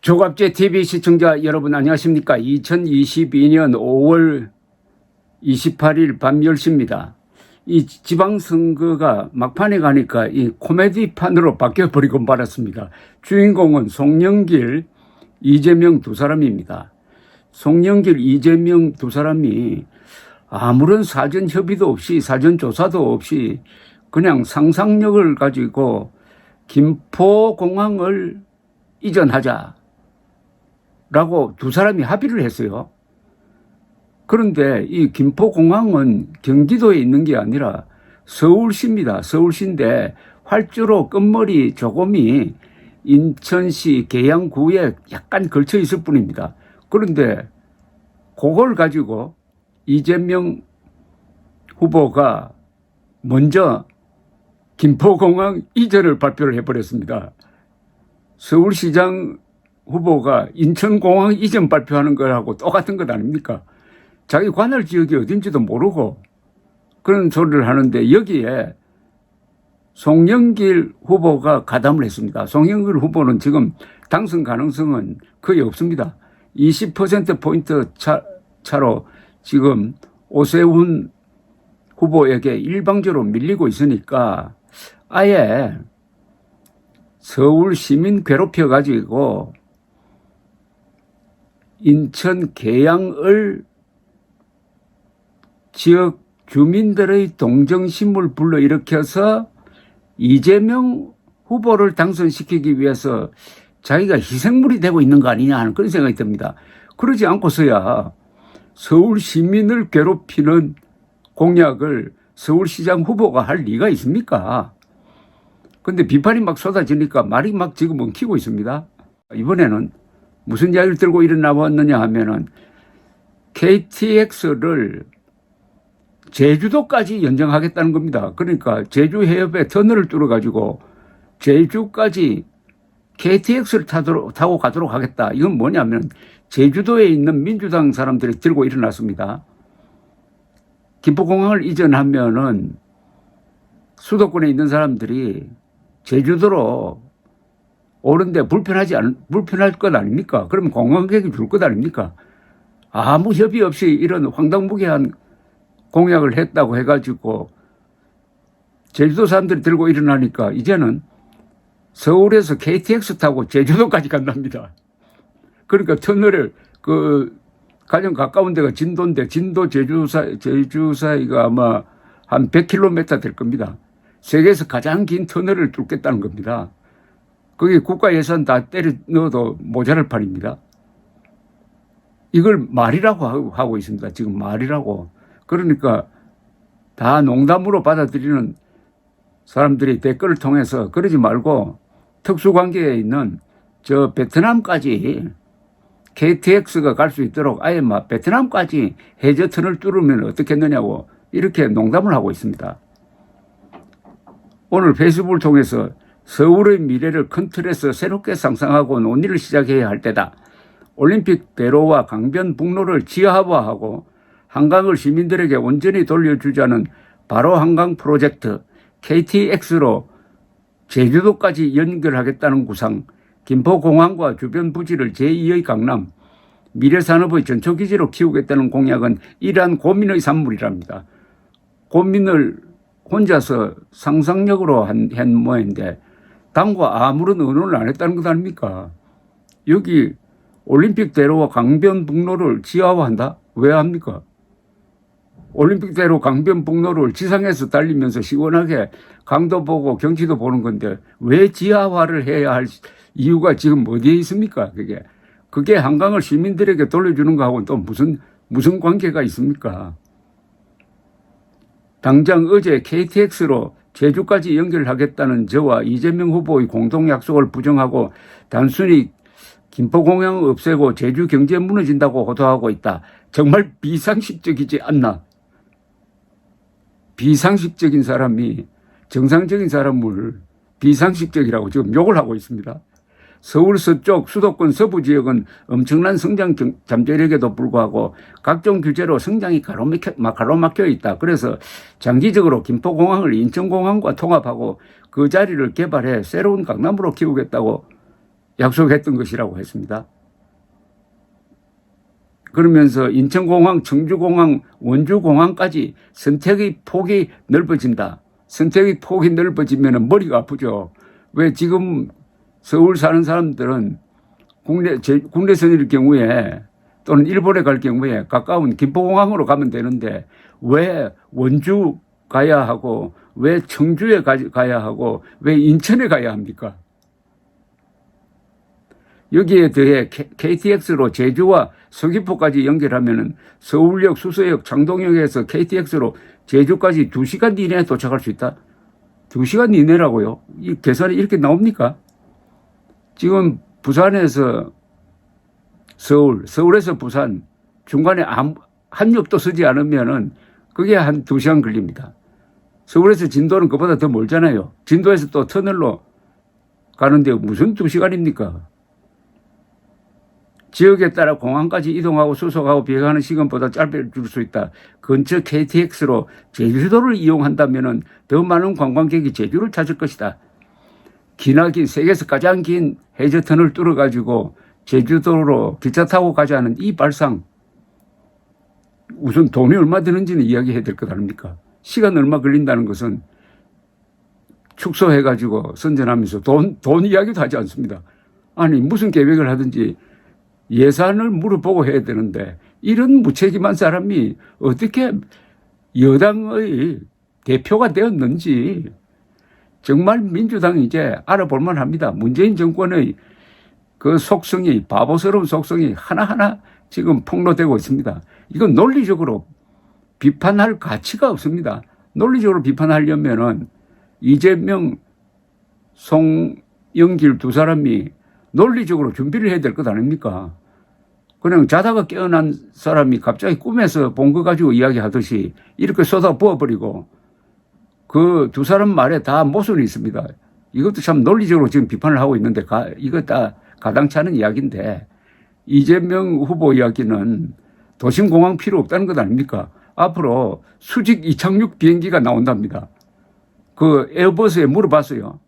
조갑제 TV 시청자 여러분 안녕하십니까? 2022년 5월 28일 밤 10시입니다. 이 지방선거가 막판에 가니까 이 코미디판으로 바뀌어버리고 말았습니다. 주인공은 송영길, 이재명 두 사람입니다. 송영길, 이재명 두 사람이 아무런 사전 협의도 없이 사전 조사도 없이 그냥 상상력을 가지고 김포공항을 이전하자 라고 두 사람이 합의를 했어요. 그런데 이 김포공항은 경기도에 있는 게 아니라 서울시입니다. 서울시인데 활주로 끝머리 조금이 인천시 계양구에 약간 걸쳐 있을 뿐입니다. 그런데 그걸 가지고 이재명 후보가 먼저 김포공항 이전을 발표를 해버렸습니다. 서울시장 후보가 인천공항 이전 발표하는 거하고 똑같은 것 아닙니까? 자기 관할 지역이 어딘지도 모르고 그런 소리를 하는데 여기에 송영길 후보가 가담을 했습니다. 송영길 후보는 지금 당선 가능성은 거의 없습니다. 20%포인트 차로 지금 오세훈 후보에게 일방적으로 밀리고 있으니까 아예 서울 시민 괴롭혀가지고 인천 계양을 지역 주민들의 동정심을 불러일으켜서 이재명 후보를 당선시키기 위해서 자기가 희생물이 되고 있는 거 아니냐 하는 그런 생각이 듭니다. 그러지 않고서야 서울 시민을 괴롭히는 공약을 서울시장 후보가 할 리가 있습니까? 근데 비판이 막 쏟아지니까 말이 막 지금 엉키고 있습니다. 이번에는 무슨 이야기를 들고 일어나왔느냐 하면은 KTX를 제주도까지 연장하겠다는 겁니다. 그러니까 제주 해협에 터널을 뚫어가지고 제주까지 KTX를 타고 가도록 하겠다. 이건 뭐냐면 제주도에 있는 민주당 사람들이 들고 일어났습니다. 김포공항을 이전하면은 수도권에 있는 사람들이 제주도로 오는데 불편할 것 아닙니까? 그러면 관광객이 줄 것 아닙니까? 아무 협의 없이 이런 황당무계한 공약을 했다고 해가지고 제주도 사람들이 들고 일어나니까 이제는 서울에서 KTX 타고 제주도까지 간답니다. 그러니까 터널을 가장 가까운 데가 진도인데 진도 제주 사이가 아마 한 100km 될 겁니다. 세계에서 가장 긴 터널을 뚫겠다는 겁니다. 그게 국가 예산 다 때려 넣어도 모자랄 판입니다. 이걸 말이라고 하고 있습니다. 지금 말이라고. 그러니까 다 농담으로 받아들이는 사람들이 댓글을 통해서 그러지 말고 특수관계에 있는 저 베트남까지 KTX가 갈 수 있도록 아예 막 베트남까지 해저터널 뚫으면 어떻겠느냐고 이렇게 농담을 하고 있습니다. 오늘 페이스북을 통해서 서울의 미래를 큰 틀에서 새롭게 상상하고 논의를 시작해야 할 때다. 올림픽 대로와 강변북로를 지하화하고 한강을 시민들에게 온전히 돌려주자는 바로 한강 프로젝트 KTX로 제주도까지 연결하겠다는 구상, 김포공항과 주변 부지를 제2의 강남, 미래산업의 전초기지로 키우겠다는 공약은 이러한 고민의 산물이랍니다. 고민을 혼자서 상상력으로 한 모양인데 당과 아무런 의논을 안 했다는 것 아닙니까? 여기 올림픽 대로와 강변북로를 지하화한다? 왜 합니까? 올림픽대로 강변북로를 지상에서 달리면서 시원하게 강도 보고 경치도 보는 건데 왜 지하화를 해야 할 이유가 지금 어디에 있습니까? 그게 한강을 시민들에게 돌려주는 거하고는 또 무슨 관계가 있습니까? 당장 어제 KTX로 제주까지 연결하겠다는 저와 이재명 후보의 공동 약속을 부정하고 단순히 김포공항을 없애고 제주 경제 무너진다고 호도하고 있다. 정말 비상식적이지 않나? 비상식적인 사람이 정상적인 사람을 비상식적이라고 지금 욕을 하고 있습니다. 서울 서쪽 수도권 서부 지역은 엄청난 성장 잠재력에도 불구하고 각종 규제로 성장이 가로막혀 있다. 그래서 장기적으로 김포공항을 인천공항과 통합하고 그 자리를 개발해 새로운 강남으로 키우겠다고 약속했던 것이라고 했습니다. 그러면서 인천공항, 청주공항, 원주공항까지 선택의 폭이 넓어진다. 선택의 폭이 넓어지면 머리가 아프죠. 왜 지금 서울 사는 사람들은 국내선일 경우에 또는 일본에 갈 경우에 가까운 김포공항으로 가면 되는데 왜 원주 가야 하고 왜 청주에 가야 하고 왜 인천에 가야 합니까? 여기에 더해 KTX로 제주와 서귀포까지 연결하면 서울역, 수서역, 창동역에서 KTX로 제주까지 2시간 이내에 도착할 수 있다. 2시간 이내라고요? 이 계산이 이렇게 나옵니까? 지금 부산에서 서울, 서울에서 부산 중간에 한 엽도 서지 않으면은 그게 한 2시간 걸립니다. 서울에서 진도는 그보다 더 멀잖아요. 진도에서 또 터널로 가는데 무슨 2시간입니까? 지역에 따라 공항까지 이동하고 수속하고 비행하는 시간보다 짧게 줄 수 있다. 근처 KTX로 제주도를 이용한다면 더 많은 관광객이 제주를 찾을 것이다. 기나긴 세계에서 가장 긴 해저터널을 뚫어가지고 제주도로 기차 타고 가자는 이 발상. 우선 돈이 얼마 드는지는 이야기해야 될 것 아닙니까? 시간 얼마 걸린다는 것은 축소해가지고 선전하면서 돈 이야기도 하지 않습니다. 아니 무슨 계획을 하든지 예산을 물어보고 해야 되는데 이런 무책임한 사람이 어떻게 여당의 대표가 되었는지 정말 민주당이 이제 알아볼 만합니다. 문재인 정권의 그 속성이 바보스러운 속성이 하나하나 지금 폭로되고 있습니다. 이건 논리적으로 비판할 가치가 없습니다. 논리적으로 비판하려면은 이재명, 송영길 두 사람이 논리적으로 준비를 해야 될 것 아닙니까? 그냥 자다가 깨어난 사람이 갑자기 꿈에서 본 거 가지고 이야기하듯이 이렇게 쏟아 부어버리고 그 두 사람 말에 다 모순이 있습니다. 이것도 참 논리적으로 지금 비판을 하고 있는데 이거 다 가당치 않은 이야기인데 이재명 후보 이야기는 도심공항 필요 없다는 것 아닙니까? 앞으로 수직 이착륙 비행기가 나온답니다. 그 에어버스에 물어봤어요.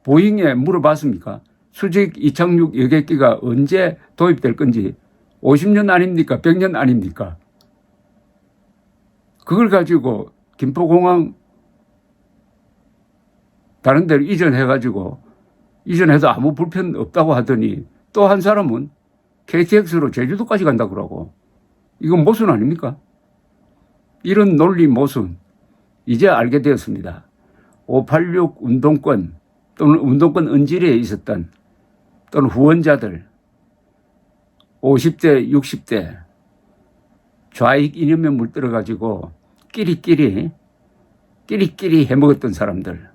보잉에 물어봤습니까? 수직 이착륙 여객기가 언제 도입될 건지 50년 아닙니까? 100년 아닙니까? 그걸 가지고 김포공항 다른 데로 이전해도 아무 불편 없다고 하더니 또 한 사람은 KTX로 제주도까지 간다고 그러고 이건 모순 아닙니까? 이런 논리 모순 이제 알게 되었습니다. 586 운동권 또는 운동권 언저리에 있었던 또는 후원자들 50대 60대 좌익 이념에 물들어가지고 끼리끼리 해먹었던 사람들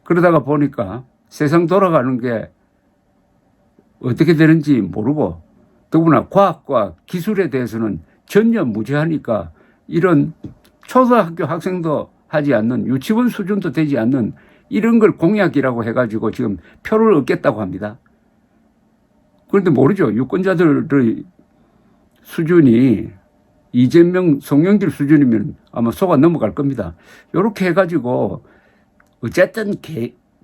그러다가 보니까 세상 돌아가는 게 어떻게 되는지 모르고 더구나 과학과 기술에 대해서는 전혀 무지하니까 이런 초등학교 학생도 하지 않는 유치원 수준도 되지 않는 이런 걸 공약이라고 해가지고 지금 표를 얻겠다고 합니다. 그런데 모르죠. 유권자들의 수준이 이재명, 송영길 수준이면 아마 속아 넘어갈 겁니다. 이렇게 해가지고 어쨌든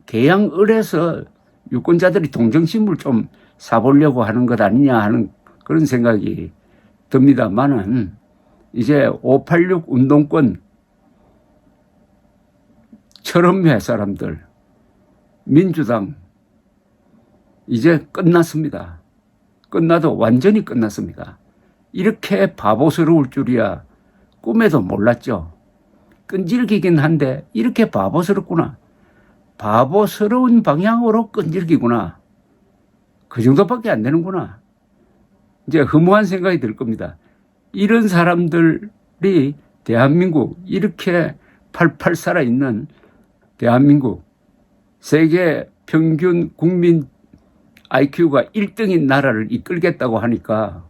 개양을해서 유권자들이 동정심을 좀 사보려고 하는 것 아니냐 하는 그런 생각이 듭니다만은 이제 586 운동권 철험회 사람들 민주당 이제 끝났습니다. 끝나도 완전히 끝났습니다. 이렇게 바보스러울 줄이야 꿈에도 몰랐죠. 끈질기긴 한데 이렇게 바보스럽구나. 바보스러운 방향으로 끈질기구나. 그 정도밖에 안 되는구나. 이제 허무한 생각이 들 겁니다. 이런 사람들이 대한민국 이렇게 팔팔 살아있는 대한민국 세계 평균 국민 IQ가 1등인 나라를 이끌겠다고 하니까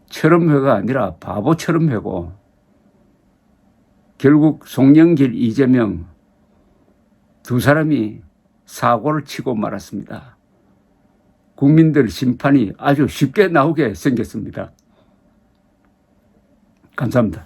철험회가 아니라 바보 철험회고 결국 송영길, 이재명 두 사람이 사고를 치고 말았습니다. 국민들 심판이 아주 쉽게 나오게 생겼습니다. 감사합니다.